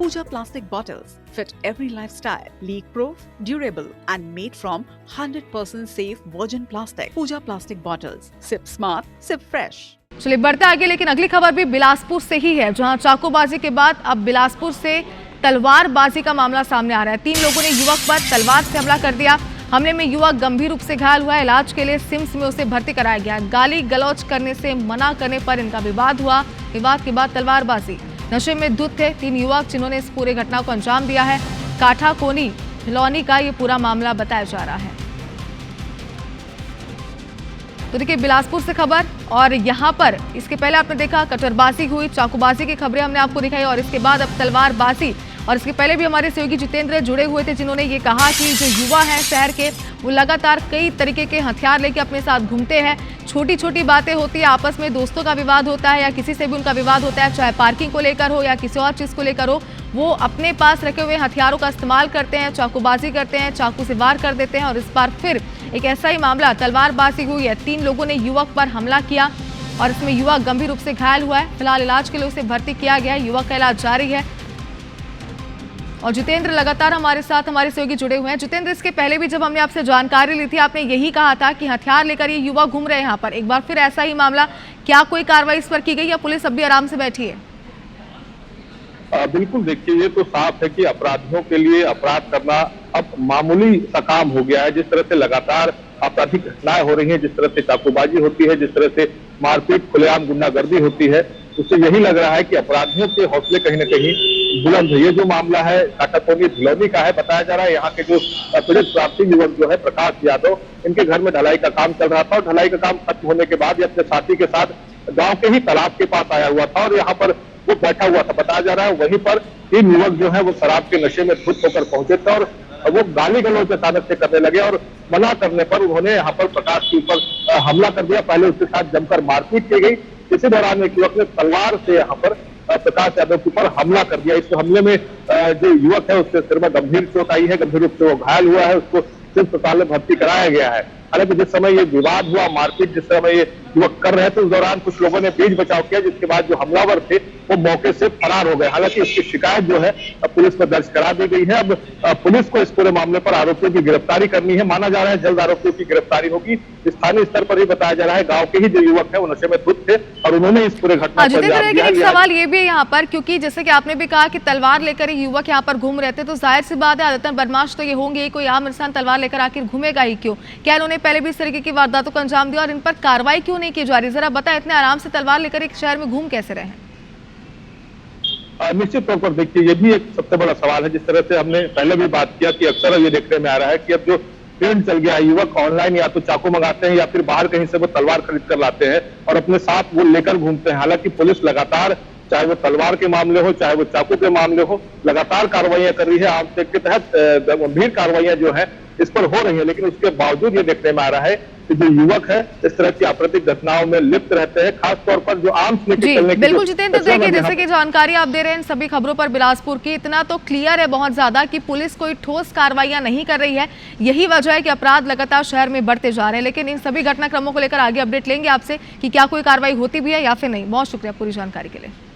Pooja plastic bottles fit every lifestyle, leak-proof, durable and made from 100% safe virgin plastic. Pooja plastic bottles. Sip smart, sip fresh. चलिए बढ़ते आगे, लेकिन अगली खबर भी बिलासपुर से ही है, जहां चाकूबाजी के बाद अब बिलासपुर से तलवारबाजी का मामला सामने आ रहा है। 3 लोगों ने युवक पर तलवार से हमला कर दिया। हमले में युवक गंभीर रूप से घायल हुआ है। इलाज के लिए सिम्स में उसे भर्ती कराया गया। गाली गलौज करने से मना करने पर इनका विवाद हुआ। विवाद के बाद तलवारबाजी। नशे में धुत थे 3 युवक जिन्होंने इस पूरे घटना को अंजाम दिया है। काठा कोनी हिलौनी का ये पूरा मामला बताया जा रहा है। तो देखिए बिलासपुर से खबर, और यहाँ पर इसके पहले आपने देखा कटरबाजी हुई, चाकूबाजी की खबरें हमने आपको दिखाई, और इसके बाद अब तलवारबाजी। और इसके पहले भी हमारे सहयोगी जितेंद्र जुड़े हुए थे, जिन्होंने ये कहा कि जो युवा हैं शहर के, वो लगातार कई तरीके के हथियार लेके अपने साथ घूमते हैं। छोटी छोटी बातें होती है, आपस में दोस्तों का विवाद होता है या किसी से भी उनका विवाद होता है, चाहे पार्किंग को लेकर हो या किसी और चीज़ को लेकर हो, वो अपने पास रखे हुए हथियारों का इस्तेमाल करते हैं, चाकूबाजी करते हैं, चाकू से वार कर देते हैं। और इस बार फिर एक ऐसा ही मामला तलवारबाजी हुई है। 3 लोगों ने युवक पर हमला किया और इसमें युवक गंभीर रूप से घायल हुआ है। फिलहाल इलाज के लिए उसे भर्ती किया गया है। युवक का इलाज जारी है। और जितेंद्र लगातार हमारे साथ हमारे सहयोगी जुड़े हुए हैं। जितेंद्र, इसके पहले भी जब हमने आपसे जानकारी ली थी, आपने यही कहा था कि हथियार लेकर ये युवक घूम रहे हैं यहाँ पर। एक बार फिर ऐसा ही मामला, क्या कोई कार्रवाई इस पर की गई या पुलिस अब भी आराम से बैठी है? बिल्कुल, देखिए ये तो साफ है कि अपराधियों के लिए अपराध करना अब मामूली सा काम हो गया है। जिस तरह से लगातार आपराधिक घटनाएं हो रही हैं, जिस तरह से चाकूबाजी होती है, जिस तरह से मारपीट, खुलेआम गुंडागर्दी होती है, उससे यही लग रहा है कि अपराधियों के हौसले कहीं न कहीं बुलंद है। ये जो मामला है काटाकोनी धिलौनी का है। बताया जा रहा है यहाँ के जो पीड़ित प्राप्ति युवक जो है प्रकाश यादव, इनके घर में ढलाई का काम चल रहा था और ढलाई का काम खत्म होने के बाद ये अपने साथी के साथ गाँव के ही तालाब के पास आया हुआ था और यहाँ पर वो बैठा हुआ था। बताया जा रहा है वहीं पर 3 युवक जो है वो शराब के नशे में धुत होकर पहुंचे थे और वो गाली गलौज अचानक से करने लगे और मना करने पर उन्होंने यहाँ पर प्रकाश के ऊपर हमला कर दिया। पहले उसके साथ जमकर मारपीट की गई। इसी दौरान एक युवक ने तलवार से यहाँ पर प्रकाश यादव के ऊपर हमला कर दिया। इस हमले में जो युवक है उसके सिर में गंभीर चोट आई है, गंभीर रूप से वो घायल हुआ है, उसको सिविल अस्पताल में भर्ती कराया गया है। हालांकि जिस समय ये विवाद हुआ, मारपीट जिस समय ये युवक कर रहे थे, उस दौरान कुछ लोगों ने बीच बचाव किया, जिसके बाद जो हमलावर थे वो मौके से फरार हो गए। हालांकि इसकी शिकायत जो है पुलिस पर दर्ज करा दी गई है। अब पुलिस को इस पूरे मामले पर आरोपियों की गिरफ्तारी करनी है। माना जा रहा है जल्द आरोपियों की गिरफ्तारी होगी। स्थानीय स्तर पर ही बताया जा रहा है गाँव के ही जो युवक है वो नशे में धुत थे और उन्होंने इस पूरे घटना को अंजाम दिया। एक सवाल ये भी है यहाँ पर, क्योंकि जैसे कि आपने भी कहा कि तलवार लेकर ही युवक यहाँ पर घूम रहे थे, तो जाहिर सी बात है आदतन बदमाश तो ये होंगे, कोई आम इंसान तलवार लेकर आखिर घूमेगा ही क्यों? क्या इन्होंने पहले भी इस तरीके की वारदातों को अंजाम दिया और इन पर कार्रवाई क्यों नहीं की जा रही? जरा बताएं, इतने आराम से तलवार लेकर एक शहर में घूम कैसे रहे हैं? निश्चित तौर पर देखिए ये भी एक सबसे बड़ा सवाल है। जिस तरह से हमने पहले भी बात किया कि अक्सर ये देखने में आ रहा है कि अब जो ट्रेंड चल गया है, युवक ऑनलाइन या तो चाकू मंगाते हैं या फिर बाहर कहीं से वो तलवार खरीद कर लाते हैं और अपने साथ वो लेकर घूमते हैं। हालांकि पुलिस लगातार, चाहे वो तलवार के मामले हो चाहे वो चाकू के मामले हो, लगातार कार्रवाइयां कर रही है। आर्म्स एक्ट के तहत गंभीर कार्रवाइयां जो है इस पर हो रही है, लेकिन उसके बावजूद ये देखने में आ रहा है कि जो युवक है इस तरह की आपराधिक घटनाओं में लिप्त रहते हैं, खासतौर पर जो आर्म्स लेके चलने की। बिल्कुल जितेंद्र, देखिए जैसे कि जानकारी आप दे रहे हैं सभी खबरों पर बिलासपुर की, इतना तो क्लियर है बहुत ज्यादा कि पुलिस कोई ठोस कार्रवाइयां नहीं कर रही है। यही वजह है कि अपराध लगातार शहर में बढ़ते जा रहे हैं। लेकिन इन सभी घटनाक्रमों को लेकर आगे अपडेट लेंगे आपसे कि क्या कोई कार्रवाई होती भी है या फिर नहीं। बहुत शुक्रिया पूरी जानकारी के लिए।